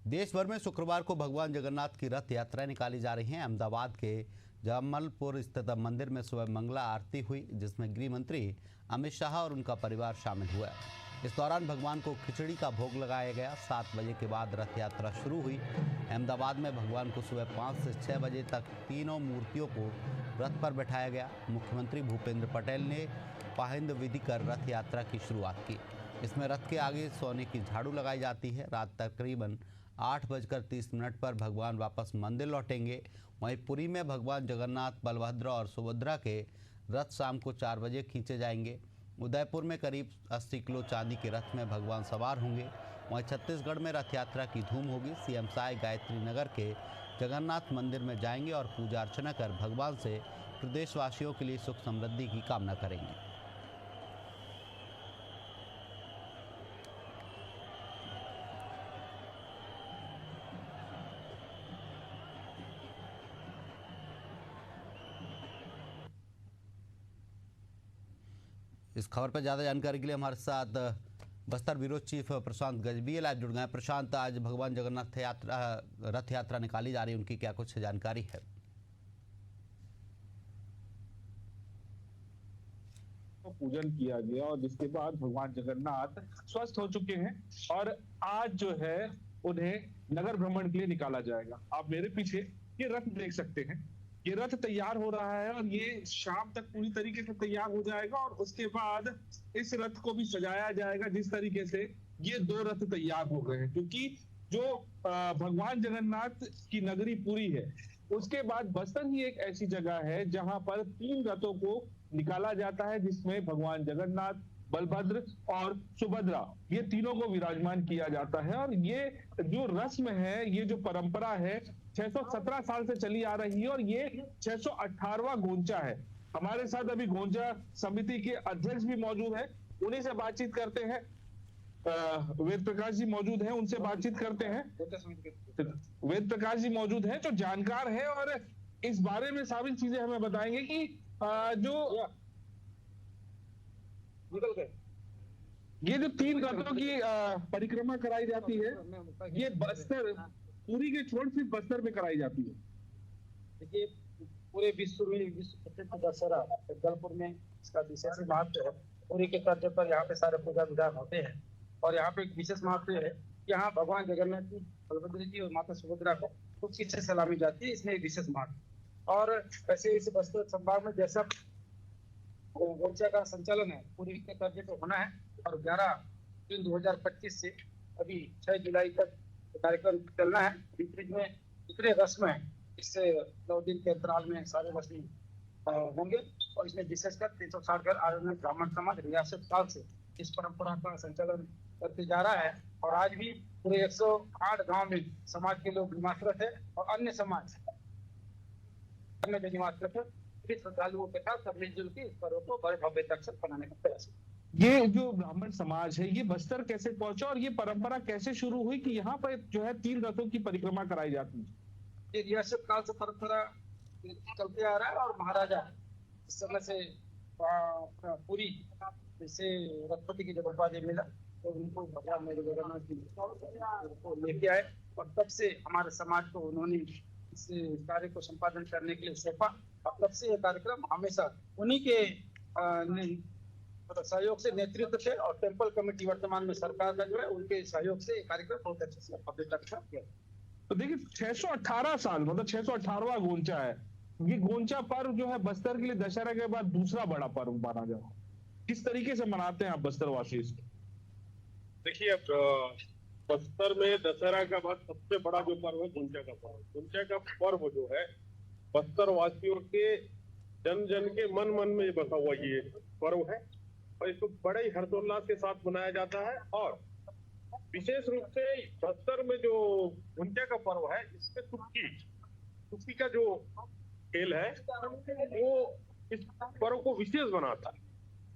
देश भर में शुक्रवार को भगवान जगन्नाथ की रथ यात्रा निकाली जा रही है। अहमदाबाद के जमलपुर स्थित मंदिर में सुबह मंगला आरती हुई, जिसमें गृह मंत्री अमित शाह और उनका परिवार शामिल हुआ। इस दौरान भगवान को खिचड़ी का भोग लगाया गया। 7 बजे के बाद रथ यात्रा शुरू हुई। अहमदाबाद में भगवान को सुबह 5 से 6 बजे तक तीनों मूर्तियों को रथ पर बैठाया गया। मुख्यमंत्री भूपेंद्र पटेल ने पाहिंद विधि कर रथ यात्रा की शुरुआत की। इसमें रथ के आगे सोने की झाड़ू लगाई जाती है। रात तकरीबन 8:30 पर भगवान वापस मंदिर लौटेंगे। वहीं पुरी में भगवान जगन्नाथ, बलभद्र और सुभद्रा के रथ शाम को 4 बजे खींचे जाएंगे। उदयपुर में करीब 80 किलो चांदी के रथ में भगवान सवार होंगे। वहीं छत्तीसगढ़ में रथ यात्रा की धूम होगी। सीएम साय गायत्री नगर के जगन्नाथ मंदिर में जाएंगे और पूजा अर्चना कर भगवान से प्रदेशवासियों के लिए सुख समृद्धि की कामना करेंगे। इस खबर पर ज़्यादा जानकारी के लिए हमारे साथ बस्तर ब्यूरो चीफ प्रशांत गजबीए लाइव जुड़ गए। प्रशांत, आज भगवान जगन्नाथ रथ यात्रा निकाली जा रही है, उनकी क्या कुछ जानकारी है? पूजन किया गया और जिसके बाद भगवान जगन्नाथ स्वस्थ हो चुके हैं और आज जो है उन्हें नगर भ्रमण के लिए निकाला जाएगा। आप मेरे पीछे ये रथ देख सकते हैं। ये रथ तैयार हो रहा है और ये शाम तक पूरी तरीके से तैयार हो जाएगा और उसके बाद इस रथ को भी सजाया जाएगा। जिस तरीके से ये 2 रथ तैयार हो गए हैं, क्योंकि जो भगवान जगन्नाथ की नगरी पुरी है, उसके बाद बस्तर ही एक ऐसी जगह है जहां पर 3 रथों को निकाला जाता है, जिसमें भगवान जगन्नाथ, बलभद्र और सुभद्रा, ये तीनों को विराजमान किया जाता है। और ये जो रस्म है, ये जो परंपरा है, 617 साल से चली आ रही है और ये 618वां गोंचा है। हमारे साथ अभी गोंचा समिति के अध्यक्ष भी मौजूद है, उन्हीं से बातचीत करते हैं। वेद प्रकाश जी मौजूद हैं, उनसे बातचीत करते हैं। वेद प्रकाश जी मौजूद हैं जो जानकार है और इस बारे में सारी चीजें हमें बताएंगे कि ये जो 3 रथों की परिक्रमा कराई जाती है, ये बस्तर पुरी के छोड़ सिर्फ बस्तर में कराई जाती है। देखिए, पूरे विश्व में विश्व प्रसिद्ध दशहरा जगदलपुर में इसका विशेष महत्व है। पुरी के तर्ज पर यहाँ पे सारे पूजा विधान होते हैं और यहाँ पे एक विशेष महत्व है। यहाँ भगवान जगन्नाथ जी, बलभद्र जी और माता सुभद्रा को खूब से सलामी जाती है, इसमें एक विशेष महत्व। और वैसे इस बस्तर संभाग में जैसा गोंचा का संचालन है पूरी के तर्ज पे होना है और 11 जून 2025 से अभी 6 जुलाई तक कार्यक्रम चलना है। बीच में जितने रस्म है, इससे 9 दिन के अंतराल में सारे रस्म होंगे और इसमें विशेषकर 360 घर आयोजन ब्राह्मण समाज रियासत काल से इस परंपरा का संचालन करते जा रहा है। और आज भी पूरे 108 गांव में समाज के लोग निमाश्रित है और अन्य समाज में निमाश्रित है। श्रद्धालुओं के साथ सब मिलजुल के इस पर्व को बड़े भव्य तक से मनाने का प्रयास। ये जो ब्राह्मण समाज है, ये बस्तर कैसे पहुंचा और ये परंपरा कैसे शुरू हुई कि यहाँ पर जो है 3 रथों की परिक्रमा कराई जाती है? ये रियासत काल से परंपरा चलते आ रहा है और महाराजा इस समय से पूरी जैसे रथपति की जब उपाधि मिला तो उनको भगवान मेरे जगन्नाथ जी को लेके आए और तब से हमारे समाज को उन्होंने इस कार्य को संपादन करने के लिए सौंपा और तब से ये कार्यक्रम हमेशा उन्हीं के सहयोग से नेतृत्व से और टेम्पल कमेटी वर्तमान में सरकार का जो है उनके सहयोग से कार्यक्रम बहुत अच्छे से किया। तो देखिए, 618 साल मतलब 618वां गोंचा है। ये गोंचा पर्व जो है बस्तर के लिए दशहरा के बाद दूसरा बड़ा पर्व माना जाता है। किस तरीके से मनाते हैं आप बस्तर वासी इसको? देखिए, बस्तर में दशहरा का बाद सबसे बड़ा जो पर्व है गोंचा का पर्व। गोंचा का पर्व जो है बस्तर वासियों के जन जन के मन मन में बसा हुआ ये पर्व है और इसको बड़े ही हर्षोल्लास के साथ मनाया जाता है। और विशेष रूप से बस्तर में जो गोंचा का पर्व है, इसमें तुक्की का जो खेल है वो इस पर्व को विशेष बनाता है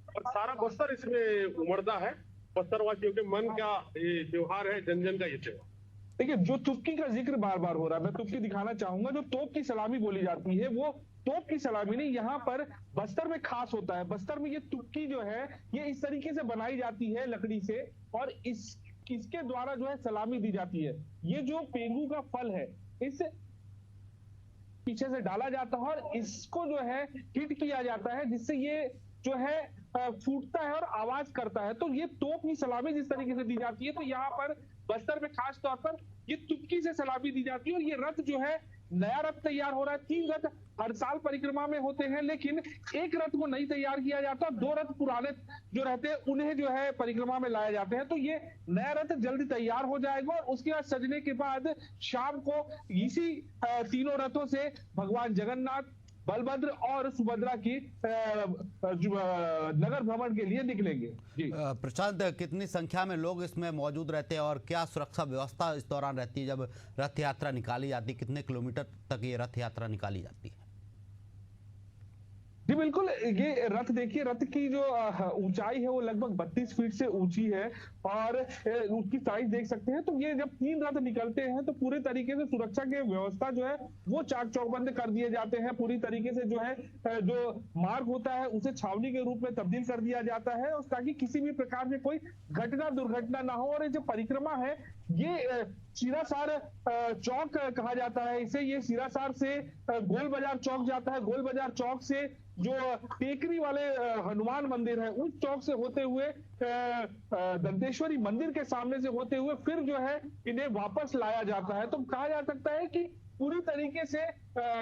और सारा बस्तर इसमें उमड़ता है। बस्तर वासियों के मन का ये त्योहार है, जन जन का ये त्योहार। देखिए, जो तुक्की का जिक्र बार बार हो रहा है, मैं तुक्की दिखाना चाहूंगा। जो तोप की सलामी बोली जाती है वो तोप की सलामी नहीं, यहाँ पर बस्तर में खास होता है। बस्तर में ये तुक्की जो है ये इस तरीके से बनाई जाती है लकड़ी से और इस किसके द्वारा जो है सलामी दी जाती है। ये जो पेंगू का फल है, इस पीछे से डाला जाता है और इसको जो है हिट किया जाता है, जिससे ये जो है फूटता है और आवाज करता है। तो ये तोप ही सलामी जिस तरीके से दी जाती है, तो यहाँ पर बस्तर में खास तौर पर ये तुपकी से सलामी दी जाती है। और ये रथ जो है, नया रथ तैयार हो रहा है। 3 रथ हर साल परिक्रमा में होते हैं, लेकिन एक रथ को नहीं तैयार किया जाता, 2 रथ पुराने जो रहते हैं उन्हें जो है परिक्रमा में लाए जाते हैं। तो ये नया रथ जल्दी तैयार हो जाएगा और उसके बाद सजने के बाद शाम को इसी तीनों रथों से भगवान जगन्नाथ, बलभद्र और सुभद्रा की नगर भ्रमण के लिए निकलेंगे। जी प्रशांत, कितनी संख्या में लोग इसमें मौजूद रहते हैं और क्या सुरक्षा व्यवस्था इस दौरान रहती है जब रथ यात्रा निकाली जाती है? कितने किलोमीटर तक ये रथ यात्रा निकाली जाती है? जी बिल्कुल, ये रथ देखिए, रथ की जो ऊंचाई है वो लगभग 32 फीट से ऊंची है और उसकी साइज देख सकते हैं। तो ये जब 3 रथ निकलते हैं तो पूरे तरीके से सुरक्षा की व्यवस्था जो है वो चाक चौबंद कर दिए जाते हैं। पूरी तरीके से जो है जो मार्ग होता है उसे छावनी के रूप में तब्दील कर दिया जाता है, और ताकि किसी भी प्रकार से कोई घटना दुर्घटना ना हो। और ये जो परिक्रमा है ये सिरासार चौक कहा जाता है इसे। ये सिरासार से गोल बाजार चौक जाता है, गोल बाजार चौक से जो टेकरी वाले हनुमान मंदिर है उस चौक से होते हुए दंतेश्वरी मंदिर के सामने से होते हुए फिर जो है इन्हें वापस लाया जाता है। तो कहा जा सकता है कि पूरी तरीके से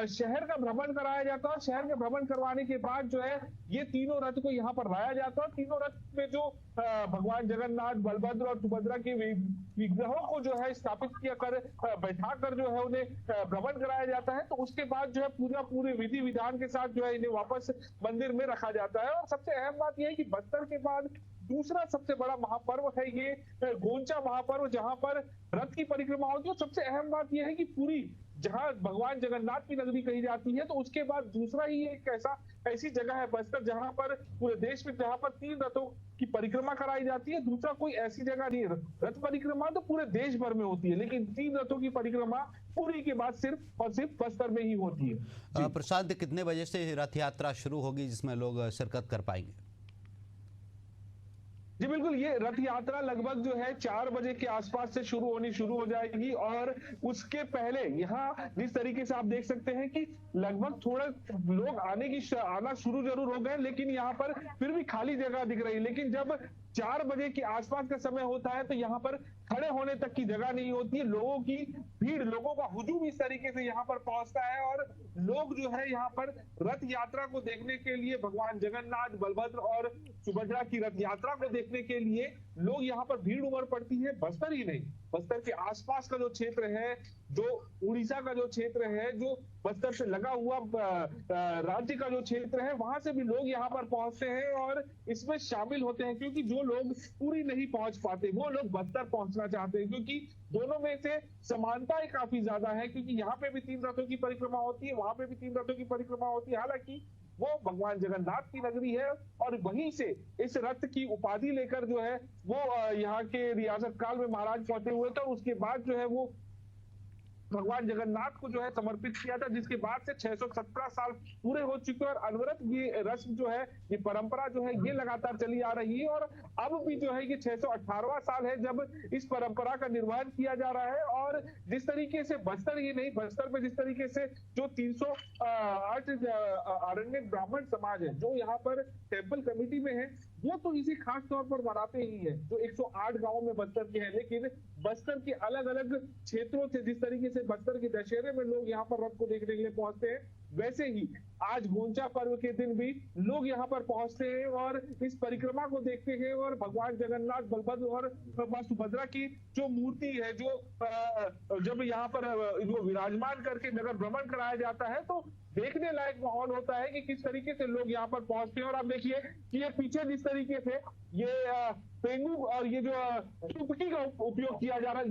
शहर का भ्रमण कराया जाता है। शहर का भ्रमण करवाने के बाद जो है ये तीनों रथ को यहाँ पर लाया जाता है। तीनों रथ में जो भगवान जगन्नाथ, बलभद्र और सुभद्रा के विग्रहों को जो है स्थापित किया कर बैठा कर जो है उन्हें भ्रमण कराया जाता है। तो उसके बाद जो है पूरे विधि विधान के साथ जो है इन्हें वापस मंदिर में रखा जाता है। और सबसे अहम बात यह है कि बस्तर के बाद दूसरा सबसे बड़ा महापर्व है ये गोंचा महापर्व, जहां पर रथ की परिक्रमा होती है। सबसे अहम बात यह है कि पूरी जहां भगवान जगन्नाथ की नगरी कही जाती है, तो उसके बाद दूसरा ही एक ऐसी जगह है बस्तर जहां पर पूरे देश में जहां पर 3 रथों की परिक्रमा कराई जाती है। दूसरा कोई ऐसी जगह नहीं है। रथ परिक्रमा तो पूरे देश भर में होती है, लेकिन 3 रथों की परिक्रमा पूरी के बाद सिर्फ और सिर्फ बस्तर में ही होती है। प्रशांत, कितने बजे से रथ यात्रा शुरू होगी जिसमें लोग शिरकत कर पाएंगे? जी बिल्कुल, ये रथ यात्रा लगभग जो है 4 बजे के आसपास से शुरू हो जाएगी। और उसके पहले यहाँ जिस तरीके से आप देख सकते हैं कि लगभग थोड़ा लोग आना शुरू जरूर हो गए, लेकिन यहाँ पर फिर भी खाली जगह दिख रही है। लेकिन जब 4 बजे के आसपास का समय होता है तो यहाँ पर खड़े होने तक की जगह नहीं होती है। लोगों की भीड़, लोगों का हुजूम इस तरीके से यहाँ पर पहुंचता है और लोग जो है यहाँ पर रथ यात्रा को देखने के लिए, भगवान जगन्नाथ, बलभद्र और सुभद्रा की रथ यात्रा को देखने के लिए लोग यहाँ पर भीड़ उमड़ पड़ती है। बस्तर ही नहीं, बस्तर के आसपास का जो क्षेत्र है, जो उड़ीसा का जो क्षेत्र है, जो बस्तर से लगा हुआ राज्य का जो क्षेत्र है, वहां से भी लोग यहाँ पर पहुंचते हैं और इसमें शामिल होते हैं। क्योंकि जो लोग पूरी नहीं पहुंच पाते वो लोग बस्तर पहुंचना चाहते हैं, क्योंकि दोनों में से समानताएं काफी ज्यादा है। क्योंकि यहाँ पे भी 3 रथों की परिक्रमा होती है, वहां पे भी 3 रथों की परिक्रमा होती है। हालांकि वो भगवान जगन्नाथ की नगरी है और वहीं से इस रथ की उपाधि लेकर जो है वो यहाँ के रियासत काल में महाराज पहुंचे हुए थे। उसके बाद जो है वो भगवान जगन्नाथ को जो है समर्पित किया था, जिसके बाद से 617 साल पूरे हो चुके हैं और अनवरत ये रस्म जो है, ये परंपरा जो है ये लगातार चली आ रही है। और अब भी जो है ये 618वां साल है जब इस परंपरा का निर्वहन किया जा रहा है। और जिस तरीके से बस्तर ही नहीं, बस्तर में जिस तरीके से जो 308 आरण्य ब्राह्मण समाज है जो यहाँ पर टेम्पल कमेटी में है, वो तो इसे खास तौर पर मनाते ही है, जो 108 गांव में बस्तर के हैं। लेकिन बस्तर के अलग अलग क्षेत्रों से जिस तरीके से बस्तर के दशहरे में लोग यहाँ पर रथ को देखने के लिए पहुंचते हैं, वैसे ही आज गोंचा पर्व के दिन भी लोग यहाँ पर पहुंचते हैं और इस परिक्रमा को देखते हैं। और भगवान जगन्नाथ, बलभद्र और मां सुभद्रा की जो मूर्ति है, जो जब यहाँ पर इनको विराजमान करके नगर भ्रमण कराया जाता है, तो देखने लायक माहौल होता है कि किस तरीके से लोग यहाँ पर पहुंचते हैं। और आप देखिए कि ये पीछे जिस तरीके से ये पेंगू और ये जो तुपकी का उपयोग किया जा रहा है,